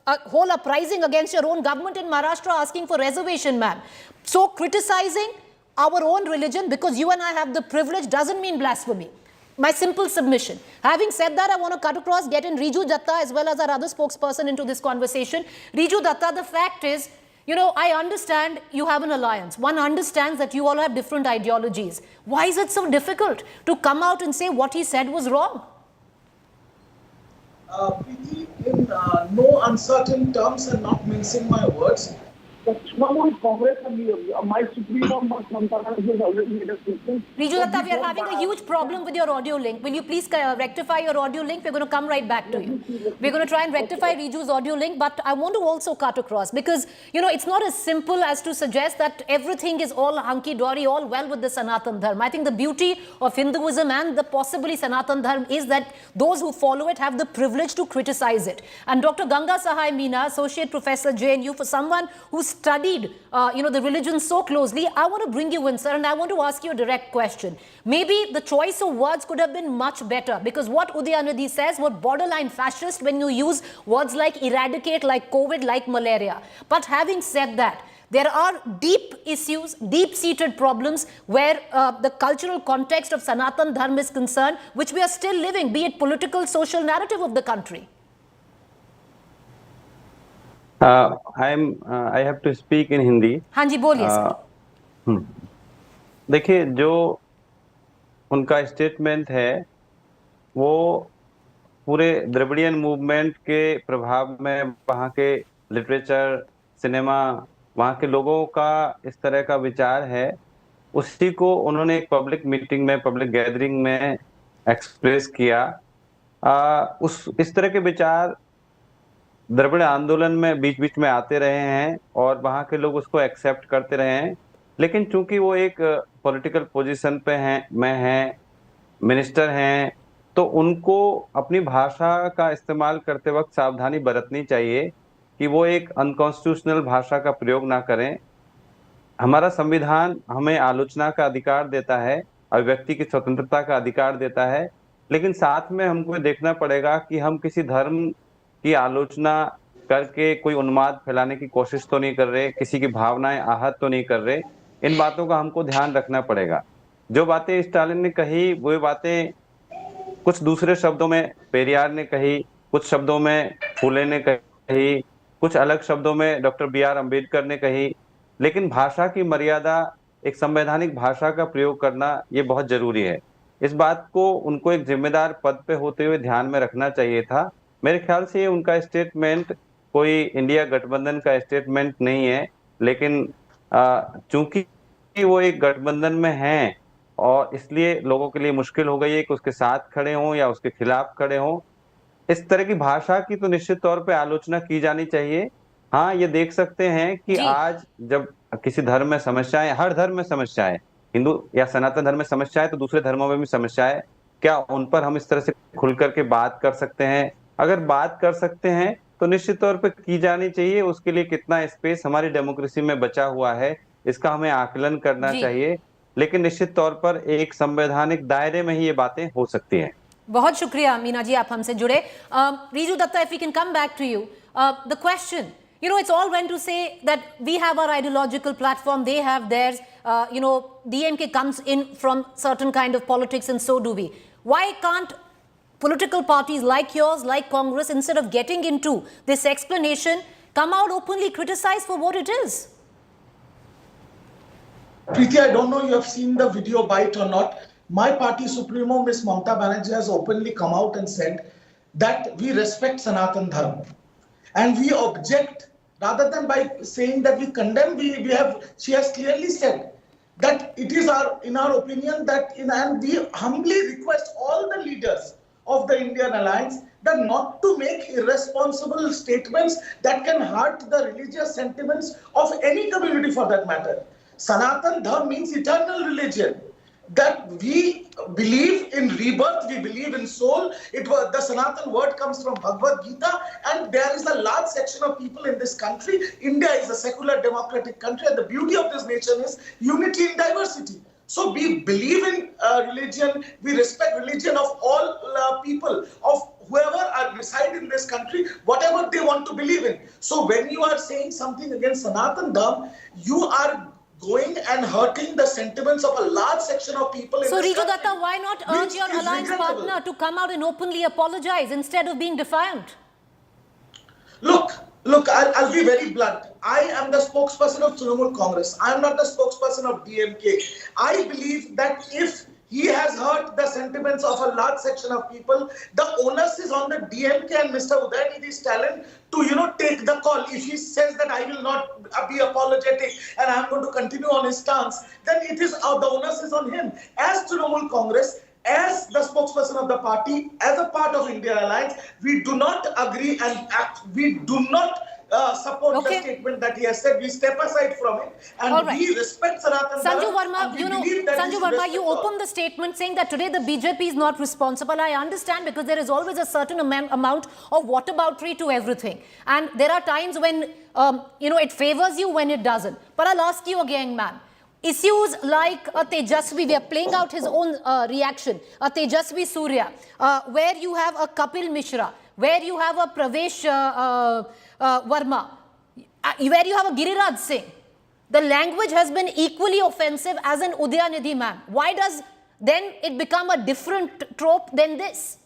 a whole uprising against your own government in Maharashtra asking for reservation, ma'am. So criticizing our own religion because you and I have the privilege doesn't mean blasphemy. My simple submission. Having said that, I want to cut across, get in Riju Datta as well as our other spokesperson into this conversation. Riju Datta, the fact is, I understand you have an alliance. One understands that you all have different ideologies. Why is it so difficult to come out and say what he said was wrong? In no uncertain terms and not mincing my words, the Trinamool Congress and my Supreme Court has already made a statement. Riju Datta, we are having a huge problem with your audio link. Will you please rectify your audio link? We're going to come right back to you. We're going to try and rectify Riju's audio link, but I want to also cut across because, it's not as simple as to suggest that everything is all hunky-dory, all well with the Sanatan Dharma. I think the beauty of Hinduism and the possibly Sanatan Dharma is that those who follow it have the privilege to criticize it. And Dr. Ganga Sahai Meena, Associate Professor, JNU, for someone who studied, the religion so closely, I want to bring you in, sir, and I want to ask you a direct question. Maybe the choice of words could have been much better because what Udayanithi says were borderline fascist when you use words like eradicate, like COVID, like malaria. But having said that, there are deep issues, deep-seated problems where the cultural context of Sanatan Dharma is concerned, which we are still living, be it political, social narrative of the country. I have to speak in Hindi. हाँ जी बोलिए sir. देखिए जो उनका statement है वो पूरे Dravidian movement के प्रभाव में वहाँ के लिटरेचर, सिनेमा, वहाँ के लोगों का इस तरह का विचार है, उसी को उन्होंने एक पब्लिक मीटिंग में, पब्लिक गैदरिंग में एक्सप्रेस किया। इस तरह के विचार द्रविड़ आंदोलन में बीच बीच में आते रहे हैं और वहाँ के लोग उसको एक्सेप्ट करते रहे हैं, लेकिन चूंकि वो एक पॉलिटिकल पोजीशन पे हैं, मिनिस्टर हैं, तो उनको अपनी भाषा का इस्तेमाल करते वक्त सावधानी बरतनी चाहिए कि वो एक अनकॉन्स्टिट्यूशनल भाषा का प्रयोग ना करें। हमारा संविधान हमें आलोचना का अधिकार देता है और व्यक्ति की स्वतंत्रता का अधिकार देता है, लेकिन साथ में हमको देखना पड़ेगा कि हम किसी धर्म की आलोचना करके कोई उन्माद फैलाने की कोशिश तो नहीं कर रहे, किसी की भावनाएं आहत तो नहीं कर रहे। इन बातों का हमको ध्यान रखना पड़ेगा। जो बातें स्टालिन ने कही वो बातें कुछ दूसरे शब्दों में पेरियार ने कही, कुछ शब्दों में फूले ने कही, कही, कुछ अलग शब्दों में डॉक्टर B.R. अम्बेडकर ने कही, लेकिन भाषा की मर्यादा, एक संवैधानिक भाषा का प्रयोग करना ये बहुत जरूरी है। इस बात को उनको एक जिम्मेदार पद पे होते हुए ध्यान में रखना चाहिए था। मेरे ख्याल से ये उनका स्टेटमेंट कोई इंडिया गठबंधन का स्टेटमेंट नहीं है, लेकिन चूंकि वो एक गठबंधन में हैं और इसलिए लोगों के लिए मुश्किल हो गई है कि उसके साथ खड़े हों या उसके खिलाफ खड़े हों। इस तरह की भाषा की तो निश्चित तौर पे आलोचना की जानी चाहिए। हाँ, ये देख सकते हैं कि आज जब किसी धर्म में समस्याएं, हर धर्म में समस्याएं, हिंदू या सनातन धर्म में समस्याएं तो दूसरे धर्मों में भी समस्याएं, क्या उन पर हम इस तरह से खुल करके बात कर सकते हैं? अगर बात कर सकते हैं तो निश्चित तौर पे की जानी चाहिए। उसके लिए कितना स्पेस हमारी डेमोक्रेसी में बचा हुआ है, इसका हमें आकलन करना चाहिए, लेकिन निश्चित तौर पर एक संवैधानिक दायरे में ही ये बातें हो सकती हैं। बहुत शुक्रिया मीना जी, आप हमसे जुड़े। रीजू Dutta, if we can come back to you, the question, you know, it's all went to say that we have our ideological platform, they have theirs, you know, DMK comes in from certain kind of politics and so do we. Why can't political parties like yours, like Congress, instead of getting into this explanation, come out openly, criticize for what it is? Preeti, I don't know you have seen the video bite or not. My party supremo, Ms. Mamata Banerjee, has openly come out and said that we respect Sanatan Dharma. And we object, rather than by saying that we condemn, she has clearly said that it is in our opinion that, and we humbly request all the leaders of the Indian alliance that not to make irresponsible statements that can hurt the religious sentiments of any community for that matter. Sanatan Dharma means eternal religion. That we believe in rebirth, we believe in soul. The Sanatan word comes from Bhagavad Gita, and there is a large section of people in this country. India is a secular democratic country, and the beauty of this nation is unity in diversity. So we believe in religion, we respect religion of all people, of whoever reside in this country, whatever they want to believe in. So when you are saying something against Sanatan Dharma, you are going and hurting the sentiments of a large section of people in this country. So, Riju Datta, why not urge your alliance partner to come out and openly apologize instead of being defiant? Look, I'll be very blunt. I am the spokesperson of Trinamool Congress. I am not the spokesperson of DMK. I believe that if he has hurt the sentiments of a large section of people, the onus is on the DMK and Mr. Udayanithi Stalin to, take the call. If he says that I will not be apologetic and I am going to continue on his stance, then it is the onus is on him. As Trinamool Congress, as the spokesperson of the party, as a part of Indian Alliance, we do not agree and we do not support the statement that he has said. We step aside from it and we respect Sanatan Dharma. Sanju Verma, Sanju Verma, you opened the statement saying that today the BJP is not responsible. I understand, because there is always a certain amount of whataboutery to everything. And there are times when, it favors you, when it doesn't. But I'll ask you again, man. Issues like Tejasvi, we are playing out his own reaction, Tejasvi Surya, where you have a Kapil Mishra, where you have a Pravesh Verma, where you have a Giriraj Singh. The language has been equally offensive as an Udayanidhi man. Why does then it become a different trope than this?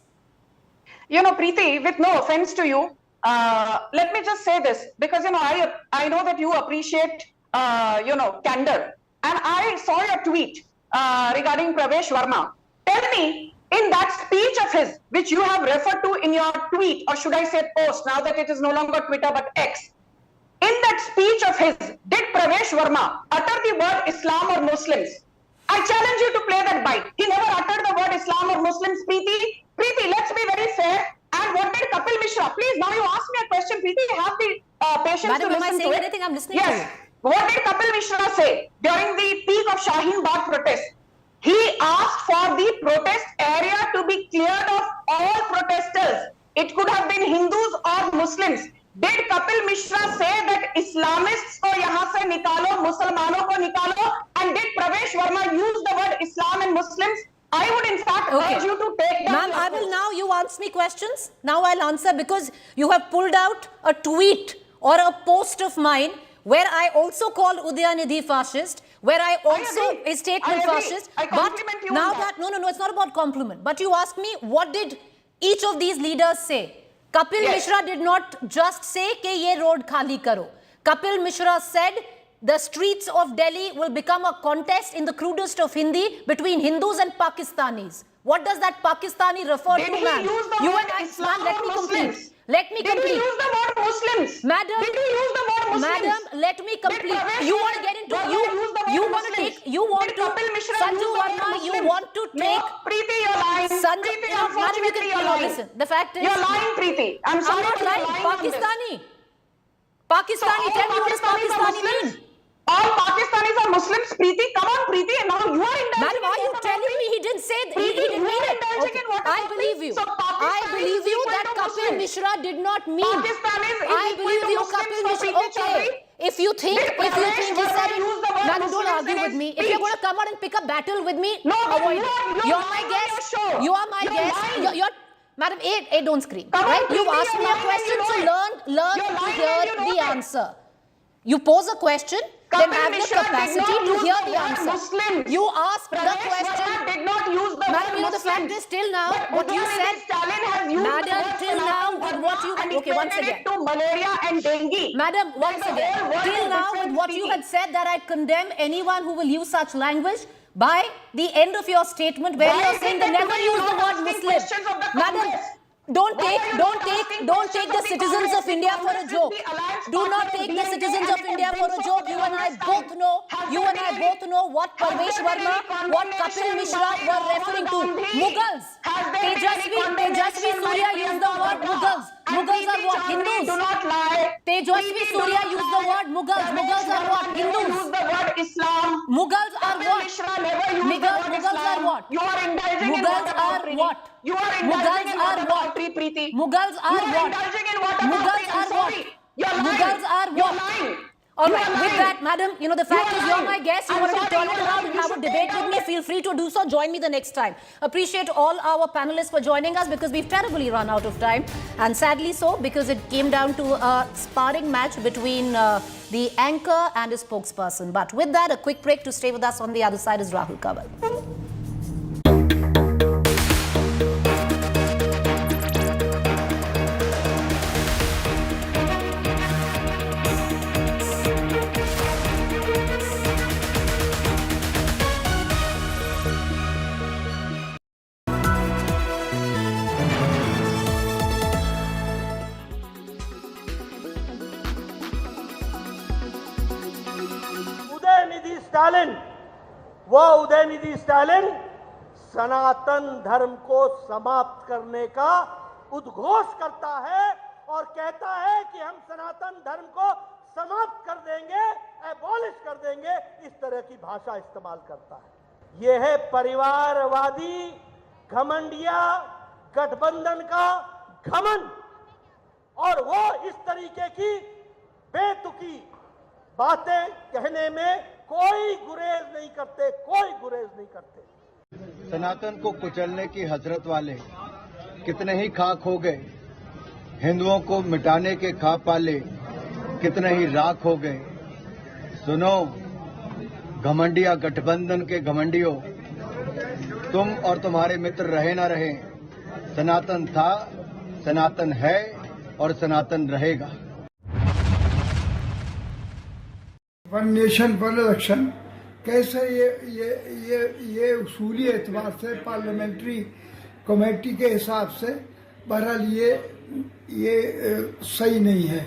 Preeti, with no offense to you, let me just say this, because, I know that you appreciate, candor. And I saw your tweet regarding Pravesh Verma. Tell me, in that speech of his, which you have referred to in your tweet, or should I say post, now that it is no longer Twitter but X, in that speech of his, did Pravesh Verma utter the word Islam or Muslims? I challenge you to play that bite. He never uttered the word Islam or Muslims, Preeti. Preeti, let's be very fair. And what did Kapil Mishra? Please, now you ask me a question, Preeti. Have the patience Madam, to listen to it. am I saying anything? I'm listening to you. What did Kapil Mishra say during the peak of Shaheen Bagh protest? He asked for the protest area to be cleared of all protesters. It could have been Hindus or Muslims. Did Kapil Mishra say that Islamists ko yahan se nikalo, Musalmanon ko nikalo? And did Pravesh Verma use the word Islam and Muslims? I would in fact urge you to take down. Ma'am, I will now, you ask me questions. Now I'll answer, because you have pulled out a tweet or a post of mine where I also called Udayanidhi fascist, where I also a statement fascist. I compliment you now on that. No, it's not about compliment. But you ask me, what did each of these leaders say? Kapil Mishra did not just say कि ये road खाली करो. Kapil Mishra said the streets of Delhi will become a contest in the crudest of Hindi between Hindus and Pakistanis. What does that Pakistani refer to, ma'am? You and I, ma'am, let me complete. Let me complete. Did he use the word Muslims? Madam, did he use the word Muslims? Madam, let me complete. You want to get into you want to take Sanju Verma, you want to take Preeti, you're lying. Sanju, Preeti, Madam, you can listen. The fact is, you're lying, Preeti. I'm sorry, not lying. Pakistani. Pakistani. Tell me what does Pakistani mean? All Pakistanis are Muslims, Preeti. Come on, Preeti. Now you are indulging. Madam, are you telling me he didn't say that? He didn't mean it. Okay. I believe you. I believe you that Kapil Mishra did not mean. I believe you, Kapil Mishra. Okay. If you think he said it, madam, don't argue with me. If you're going to come out and pick a battle with me, avoid it. You're my guest. You are my guest. You're Madam, don't scream. Right? You've asked me a question, so learn to hear the answer. You pose a question, then have the capacity to hear the answer. You ask the question. Madam, you know the fact is till now, what you said, madam, till now, with what you, okay, once again. To malaria and dengue. Madam, once again, till now, with what you had said that I condemn anyone who will use such language, by the end of your statement where you are saying they never use the word Muslim. Madam, don't take the citizens of India for a joke. Do not take the citizens of India for a joke. You and I both know what Parvesh Verma, what Kapil Mishra were referring to. Mughals. Tejasvi Surya used the word Mughals. Mughals are what? Hindus. Do not lie. Tejasvi Surya used the word Mughals. Mughals are what? Hindus. Use the word Islam. Mughals are what? Mishra never used the word Mughals Islam. are what? You are indulging in Mughals are what? You are indulging in what about Preeti? Mughals are what? You are indulging in what about Mughals are what? You're lying. Mughals are what? You're lying. All right, with that, madam, you know, the fact is you're my guest. You wanted to turn it around and have a debate with me. Feel free to do so. Join me the next time. Appreciate all our panelists for joining us because we've terribly run out of time. And sadly so, because it came down to a sparring match between the anchor and his spokesperson. But with that, a quick break. To stay with us on the other side is Rahul Kanwal. Udhayanidhi Stalin Sanatan Dharma को समाप्त करने का उद्घोष करता है और कहता है कि हम सनातन धर्म को समाप्त कर देंगे, एबॉलिश कर देंगे, इस तरह की भाषा इस्तेमाल करता है। यह है परिवारवादी घमंडिया गठबंधन का घमंड और वो इस तरीके की बेतुकी बातें कहने में कोई गुरेज नहीं करते। सनातन को कुचलने की हसरत वाले कितने ही खाक हो गए, हिंदुओं को मिटाने के ख्वाब पाले कितने ही राख हो गए। सुनो घमंडिया गठबंधन के घमंडियों, तुम और तुम्हारे मित्र रहे ना रहे, सनातन था, सनातन है और सनातन रहेगा। वन नेशन वन इलेक्शन कैसे ये उसूली एतबार से पार्लियामेंट्री कमेटी के हिसाब से बहरहाल ये सही नहीं है।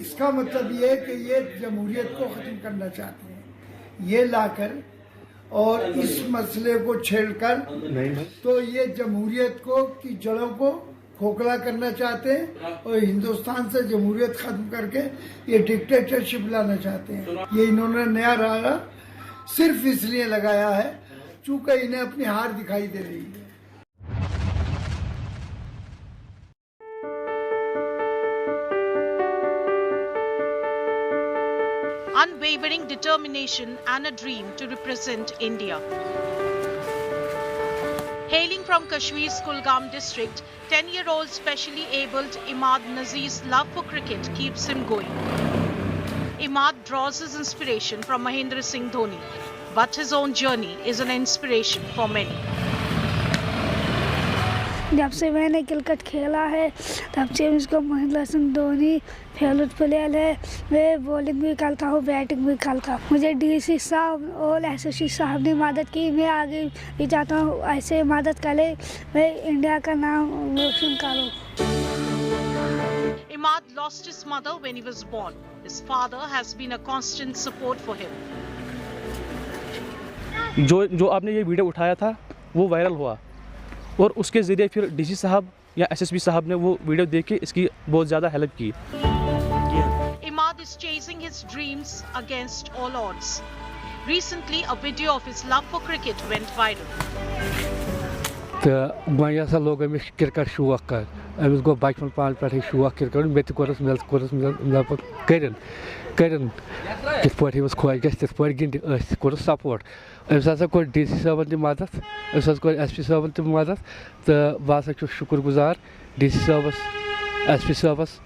इसका मतलब ये है कि ये जमहूरियत को ख़त्म करना चाहते हैं, ये लाकर और इस मसले को छेड़कर तो ये जमहूरियत को की जड़ों को खोखला करना चाहते हैं और हिंदुस्तान से जमहूरियत खत्म करके ये डिक्टेटरशिप लाना चाहते हैं। ये इन्होंने नया नारा सिर्फ इसलिए लगाया है चूंकि इन्हें अपनी हार दिखाई दे रही है। Unwavering determination and a dream to represent India. Hailing from Kashmir's Kulgam district, 10-year-old specially abled Imad Nazir's love for cricket keeps him going. Imad draws his inspiration from Mahendra Singh Dhoni, but his own journey is an inspiration for many. जब से मैंने cricket खेला है तब से मुझको Mahendra Singh Dhoni favourite player है। मैं बॉलिंग भी करता हूँ, बैटिंग भी करता हूँ। मुझे डीसी साहब और एसएससी साहब ने मदद की। मैं आगे भी चाहता हूँ ऐसे मदद करे, मैं इंडिया का नाम रोशन करूँ। Imad lost his mother when he was born. His father has been a constant support for him. जो आपने ये वीडियो उठाया था वो वायरल हुआ और उसके ज़रिए फिर डीसी साहब या एसएसपी साहब ने वो वीडियो देख के इसकी बहुत ज़्यादा हेल्प की। Imad is chasing his dreams against all odds. Recently, a video of his love for cricket went viral. तो मैं लोग अमिस क्रिकेट शौक कर अमिस गो बचपन पान पे शौक क्रिकेट मे करन कित पे खुश गस तिथ पे गिंद कोर सपोर्ट अमिस हसा कोर डीसी साहबन ति मदद अमिस हसा कोर एसपी साहबन ति मदद तो बह हसा छुस शुक्रगुजार डीसी साहबस एसपी साहबस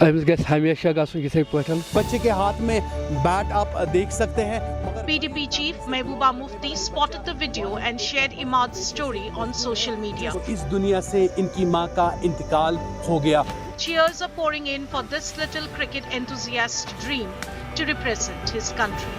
अमिस गस हमेशा गसुन इथे पठन। बच्चे के हाथ में बैट आप देख सकते हैं। PDP chief Mehbooba Mufti spotted the video and shared Imad's story on social media. इस दुनिया से इनकी मां का इंतकाल हो गया। Cheers are pouring in for this little cricket enthusiast's dream to represent his country.